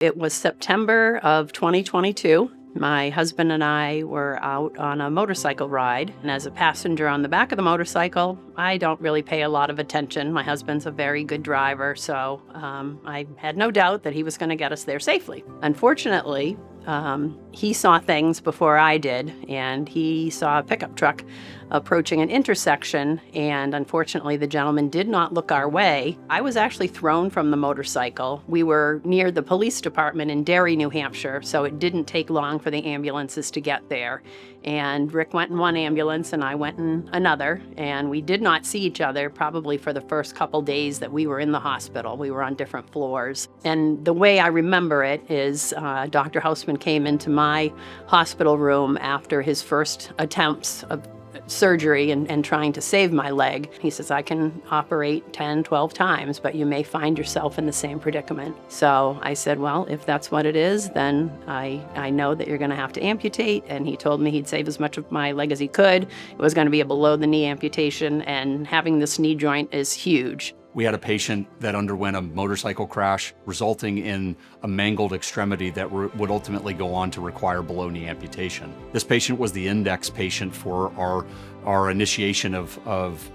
It was September of 2022. My husband and I were out on a motorcycle ride, and as a passenger on the back of the motorcycle, I don't really pay a lot of attention. My husband's a very good driver, so I had no doubt that he was going to get us there safely. Unfortunately, he saw things before I did, and he saw a pickup truck approaching an intersection, and unfortunately the gentleman did not look our way. I was actually thrown from the motorcycle. We were near the police department in Derry, New Hampshire, so it didn't take long for the ambulances to get there. And Rick went in one ambulance and I went in another, and we did not see each other probably for the first couple days that we were in the hospital. We were on different floors. And the way I remember it is Dr. Houseman came into my hospital room after his first attempts of surgery and trying to save my leg. He says, I can operate 10, 12 times, but you may find yourself in the same predicament. So I said, well, if that's what it is, then I know that you're going to have to amputate. And he told me he'd save as much of my leg as he could. It was going to be a below the knee amputation, and having this knee joint is huge. We had a patient that underwent a motorcycle crash, resulting in a mangled extremity that would ultimately go on to require below-knee amputation. This patient was the index patient for our initiation of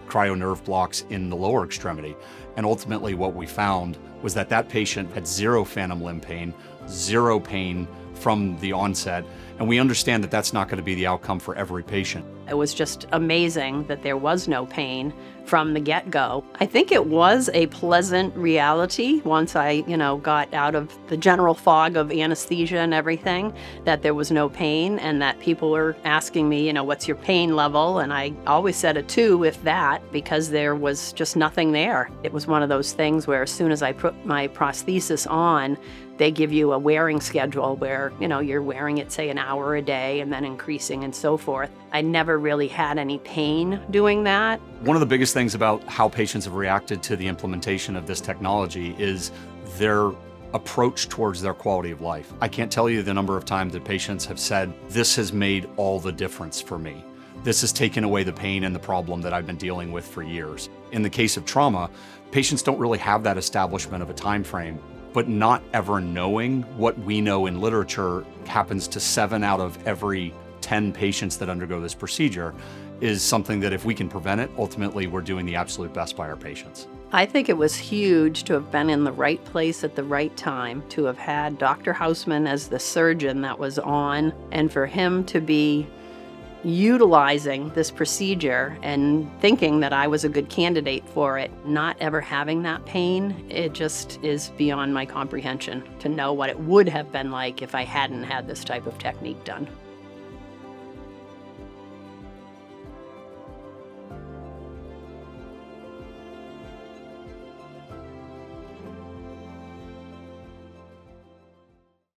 cryo nerve blocks in the lower extremity. And ultimately what we found was that patient had zero phantom limb pain, zero pain from the onset, and we understand that that's not going to be the outcome for every patient. It was just amazing that there was no pain from the get-go. I think it was a pleasant reality once I, got out of the general fog of anesthesia and everything, that there was no pain and that people were asking me, what's your pain level? And I always said a 2, if that, because there was just nothing there. It was one of those things where as soon as I put my prosthesis on, they give you a wearing schedule where, you're wearing it, say, an hour a day and then increasing and so forth. I never really had any pain doing that. One of the biggest things about how patients have reacted to the implementation of this technology is their approach towards their quality of life. I can't tell you the number of times that patients have said, this has made all the difference for me. This has taken away the pain and the problem that I've been dealing with for years. In the case of trauma, patients don't really have that establishment of a time frame. But not ever knowing what we know in literature happens to 7 out of every 10 patients that undergo this procedure is something that if we can prevent it, ultimately we're doing the absolute best by our patients. I think it was huge to have been in the right place at the right time, to have had Dr. Houseman as the surgeon that was on, and for him to be utilizing this procedure and thinking that I was a good candidate for it, not ever having that pain, it just is beyond my comprehension to know what it would have been like if I hadn't had this type of technique done.